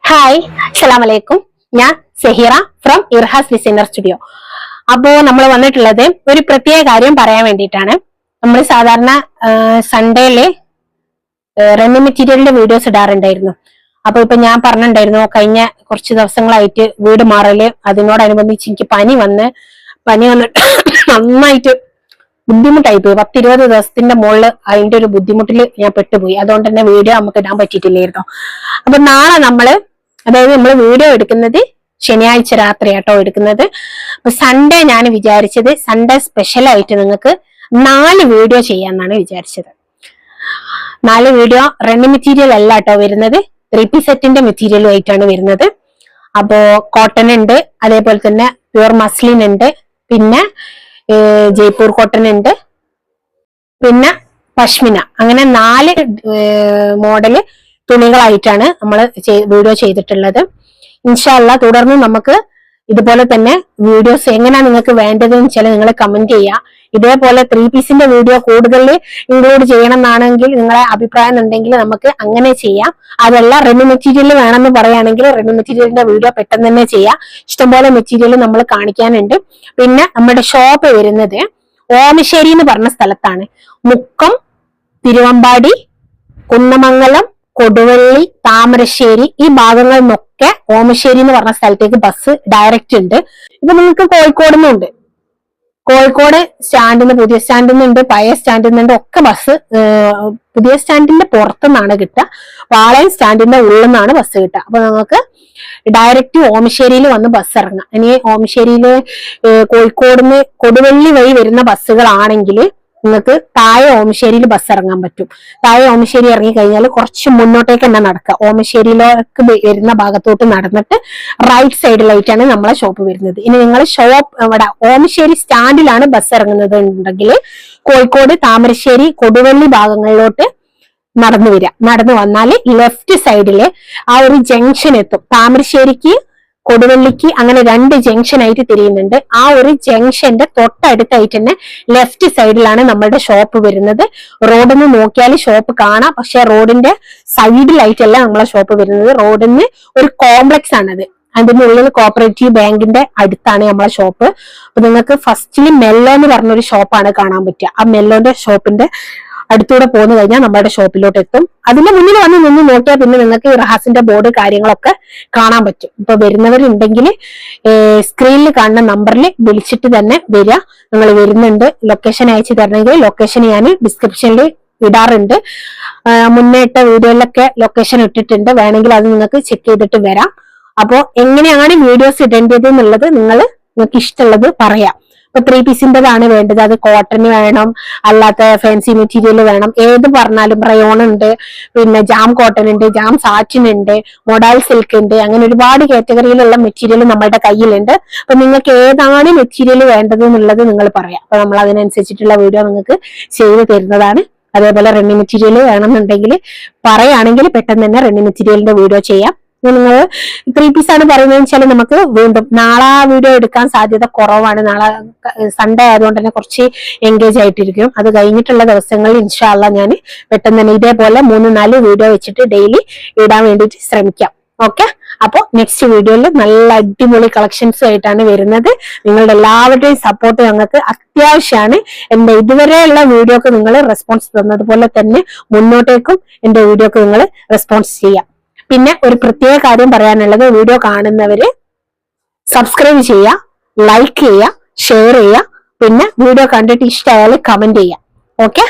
Hi, അസ്സലാമലൈക്കും. ഞാൻ സെഹിറ from ഇർഹാസ് designer studio. അപ്പോ നമ്മൾ വന്നിട്ടുള്ളത് ഒരു പ്രത്യേക കാര്യം പറയാൻ വേണ്ടിയിട്ടാണ്. നമ്മൾ സാധാരണ സൺഡേയില് റണ്ണിങ് മെറ്റീരിയലിന്റെ വീഡിയോസ് ഇടാറുണ്ടായിരുന്നു. അപ്പൊ ഇപ്പൊ ഞാൻ പറഞ്ഞിട്ടുണ്ടായിരുന്നു, കഴിഞ്ഞ കുറച്ച് ദിവസങ്ങളായിട്ട് വീട് മാറല്, അതിനോടനുബന്ധിച്ച് എനിക്ക് പനി വന്നിട്ട് നന്നായിട്ട് ബുദ്ധിമുട്ടായി പോയി. 10-20 ദിവസത്തിന്റെ മുകളിൽ അതിന്റെ ഒരു ബുദ്ധിമുട്ടിൽ ഞാൻ പെട്ടുപോയി. അതുകൊണ്ട് തന്നെ വീഡിയോ നമുക്ക് ഇടാൻ പറ്റിയിട്ടില്ലായിരുന്നു. അപ്പൊ നാളെ നമ്മൾ വീഡിയോ എടുക്കുന്നത് ശനിയാഴ്ച രാത്രി ആട്ടോ എടുക്കുന്നത്. അപ്പൊ സൺഡേ ഞാൻ വിചാരിച്ചത് സൺഡേ സ്പെഷ്യൽ ആയിട്ട് നിങ്ങൾക്ക് 4 വീഡിയോ ചെയ്യാന്നാണ് വിചാരിച്ചത്. 4 വീഡിയോ റണ്ണിങ് മെറ്റീരിയൽ അല്ല കേട്ടോ വരുന്നത്, 3 പീസ് സെറ്റിന്റെ മെറ്റീരിയലും ആയിട്ടാണ് വരുന്നത്. അപ്പോ കോട്ടൺ ഉണ്ട്, അതേപോലെ തന്നെ പ്യുവർ മസ്ലിൻ ഉണ്ട്, പിന്നെ ജയ്പൂർ കോട്ടൺ ഉണ്ട്, പിന്നെ പശ്മിന. അങ്ങനെ 4 മോഡല് തുണികളായിട്ടാണ് നമ്മൾ വീഡിയോ ചെയ്തിട്ടുള്ളത്. ഇൻഷാ അല്ലാഹ് തുടർന്ന് നമുക്ക് ഇതുപോലെ തന്നെ വീഡിയോസ് എങ്ങനെയാണ് നിങ്ങൾക്ക് വേണ്ടതെന്ന് വെച്ചാൽ നിങ്ങൾ കമന്റ് ചെയ്യുക. ഇതേപോലെ 3 പീസിന്റെ വീഡിയോ കൂടുതൽ ഇൻക്ലൂഡ് ചെയ്യണം എന്നാണെങ്കിൽ നിങ്ങളെ അഭിപ്രായം ഉണ്ടെങ്കിൽ നമുക്ക് അങ്ങനെ ചെയ്യാം. അതല്ല റെഡി മെറ്റീരിയൽ വേണമെന്ന് പറയുകയാണെങ്കിൽ റെഡി മെറ്റീരിയലിന്റെ വീഡിയോ പെട്ടെന്ന് തന്നെ ചെയ്യാം. ഇഷ്ടംപോലെ മെറ്റീരിയൽ നമ്മൾ കാണിക്കാനുണ്ട്. പിന്നെ നമ്മുടെ ഷോപ്പ് വരുന്നത് ഓമശ്ശേരി എന്ന് പറഞ്ഞ സ്ഥലത്താണ്. മുക്കം, തിരുവമ്പാടി, കുന്നമംഗലം, കൊടുവള്ളി, താമരശ്ശേരി ഈ ഭാഗങ്ങളിൽ നിന്നൊക്കെ ഓമശ്ശേരി എന്ന് പറഞ്ഞ സ്ഥലത്തേക്ക് ബസ് ഡയറക്റ്റ് ഉണ്ട്. ഇപ്പൊ നിങ്ങൾക്ക് കോഴിക്കോട് നിന്നുണ്ട്, കോഴിക്കോട് സ്റ്റാൻഡിൽ നിന്ന്, പുതിയ സ്റ്റാൻഡിൽ നിന്നുണ്ട്, പഴയ സ്റ്റാൻഡിൽ നിന്നുണ്ട് ഒക്കെ ബസ്. പുതിയ സ്റ്റാൻഡിന്റെ പുറത്തുനിന്നാണ് കിട്ടുക, പാളയം സ്റ്റാൻഡിന്റെ ഉള്ളിൽ നിന്നാണ് ബസ് കിട്ടുക. അപ്പൊ നമുക്ക് ഡയറക്റ്റ് ഓമശ്ശേരിയിൽ വന്ന് ബസ് ഇറങ്ങാം. ഇനി ഓമശ്ശേരിയില് കോഴിക്കോടിന്ന് കൊടുവള്ളി വഴി വരുന്ന ബസ്സുകളാണെങ്കിൽ നിങ്ങൾക്ക് താഴെ ഓമശ്ശേരിയിൽ ബസ് ഇറങ്ങാൻ പറ്റും. താഴെ ഓമശ്ശേരി ഇറങ്ങി കഴിഞ്ഞാൽ കുറച്ച് മുന്നോട്ടേക്ക് തന്നെ നടക്കുക. ഓമശ്ശേരിയിലേക്ക് വരുന്ന ഭാഗത്തോട്ട് നടന്നിട്ട് റൈറ്റ് സൈഡിലായിട്ടാണ് നമ്മളെ ഷോപ്പ് വരുന്നത്. ഇനി നിങ്ങൾ ഇവിടെ ഓമശ്ശേരി സ്റ്റാൻഡിലാണ് ബസ് ഇറങ്ങുന്നത് ഉണ്ടെങ്കിൽ കോഴിക്കോട്, താമരശ്ശേരി, കൊടുവള്ളി ഭാഗങ്ങളിലോട്ട് നടന്നു വന്നാൽ ലെഫ്റ്റ് സൈഡില് ആ ഒരു ജംഗ്ഷൻ എത്തും. താമരശ്ശേരിക്ക്, കൊടുവള്ളിക്ക് അങ്ങനെ 2 ജംഗ്ഷൻ ആയിട്ട് തിരിയുന്നുണ്ട്. ആ ഒരു ജംഗ്ഷന്റെ തൊട്ടടുത്തായിട്ട് തന്നെ ലെഫ്റ്റ് സൈഡിലാണ് നമ്മളുടെ ഷോപ്പ് വരുന്നത്. റോഡിൽ നിന്ന് നോക്കിയാൽ ഷോപ്പ് കാണാം, പക്ഷെ റോഡിന്റെ സൈഡിലായിട്ടല്ല നമ്മളെ ഷോപ്പ് വരുന്നത്. റോഡിൽ നിന്ന് ഒരു കോംപ്ലക്സ് ആണത്. അതിന്റെ ഉള്ളിൽ കോപ്പറേറ്റീവ് ബാങ്കിന്റെ അടുത്താണ് നമ്മളെ ഷോപ്പ്. അപ്പൊ നിങ്ങൾക്ക് ഫസ്റ്റില് മെല്ലോ എന്ന് പറഞ്ഞൊരു ഷോപ്പാണ് കാണാൻ പറ്റുക. ആ മെല്ലോന്റെ ഷോപ്പിന്റെ അടുത്തൂടെ പോന്നു കഴിഞ്ഞാൽ നമ്മുടെ ഷോപ്പിലോട്ട് എത്തും. അതിന്റെ മുന്നിൽ നിന്ന് നോക്കിയാൽ പിന്നെ നിങ്ങൾക്ക് ഇർഹാസിന്റെ ബോർഡ് കാര്യങ്ങളൊക്കെ കാണാൻ പറ്റും. ഇപ്പൊ വരുന്നവരുണ്ടെങ്കിൽ സ്ക്രീനിൽ കാണുന്ന നമ്പറിൽ വിളിച്ചിട്ട് തന്നെ വരിക. നിങ്ങൾ വരുന്നുണ്ട്, ലൊക്കേഷൻ അയച്ചു തരണമെങ്കിൽ ലൊക്കേഷൻ ഞാൻ ഡിസ്ക്രിപ്ഷനിൽ ഇടാറുണ്ട്. മുന്നേ ഇട്ട വീഡിയോയിലൊക്കെ ലൊക്കേഷൻ ഇട്ടിട്ടുണ്ട്, വേണമെങ്കിൽ അത് നിങ്ങൾക്ക് ചെക്ക് ചെയ്തിട്ട് വരാം. അപ്പോ എങ്ങനെയാണ് വീഡിയോസ് ഇടേണ്ടത് എന്നുള്ളത് നിങ്ങൾക്ക് ഇഷ്ടമുള്ളത് പറയാം. ഇപ്പൊ 3 പീസിൻ്റെതാണ് വേണ്ടത്, അത് കോട്ടൺ വേണം, അല്ലാത്ത ഫാൻസി മെറ്റീരിയൽ വേണം, ഏത് പറഞ്ഞാലും. റയോൺ ഉണ്ട്, പിന്നെ ജാം കോട്ടൺ ഉണ്ട്, ജാം സാറ്റിൻ ഉണ്ട്, മൊഡാൽ സിൽക്ക് ഉണ്ട്, അങ്ങനെ ഒരുപാട് കാറ്റഗറിയിലുള്ള മെറ്റീരിയൽ നമ്മളുടെ കയ്യിലുണ്ട്. അപ്പൊ നിങ്ങൾക്ക് ഏതാണ് മെറ്റീരിയൽ വേണ്ടത് എന്നുള്ളത് നിങ്ങൾ പറയാം. അപ്പൊ നമ്മൾ അതിനനുസരിച്ചിട്ടുള്ള വീഡിയോ നിങ്ങൾക്ക് ചെയ്ത് തരുന്നതാണ്. അതേപോലെ റണ്ണിങ് മെറ്റീരിയൽ വേണമെന്നുണ്ടെങ്കിൽ പറയുകയാണെങ്കിൽ പെട്ടെന്ന് തന്നെ റണ്ണിങ് മെറ്റീരിയലിന്റെ വീഡിയോ ചെയ്യാം. നിങ്ങൾ 3 പീസാണ് പറയുന്നത് വെച്ചാൽ നമുക്ക് വീണ്ടും നാളെ വീഡിയോ എടുക്കാൻ സാധ്യത കുറവാണ്. നാളെ സൺഡേ ആയതുകൊണ്ട് തന്നെ കുറച്ച് എൻഗേജ് ആയിട്ടിരിക്കും. അത് കഴിഞ്ഞിട്ടുള്ള ദിവസങ്ങളിൽ ഇൻഷാ അല്ലാഹ് ഞാൻ പെട്ടെന്ന് തന്നെ ഇതേപോലെ 3-4 വീഡിയോ വെച്ചിട്ട് ഡെയിലി ഇടാൻ വേണ്ടിയിട്ട് ശ്രമിക്കാം. ഓക്കെ, അപ്പൊ നെക്സ്റ്റ് വീഡിയോയിൽ നല്ല അടിപൊളി കളക്ഷൻസ് ആയിട്ടാണ് വരുന്നത്. നിങ്ങളുടെ എല്ലാവരുടെയും സപ്പോർട്ട് ഞങ്ങൾക്ക് അത്യാവശ്യമാണ്. എന്റെ ഇതുവരെയുള്ള വീഡിയോക്ക് നിങ്ങൾ റെസ്പോൺസ് തന്നതുപോലെ തന്നെ മുന്നോട്ടേക്കും എന്റെ വീഡിയോക്ക് നിങ്ങൾ റെസ്പോൺസ് ചെയ്യാം. പിന്നെ ഒരു പ്രത്യേക കാര്യം പറയാനുള്ളത്, വീഡിയോ കാണുന്നവര് സബ്സ്ക്രൈബ് ചെയ്യുക, ലൈക്ക് ചെയ്യുക, ഷെയർ ചെയ്യുക, പിന്നെ വീഡിയോ കണ്ടിട്ട് ഇഷ്ടമായാൽ കമന്റ് ചെയ്യുക. ഓക്കെ.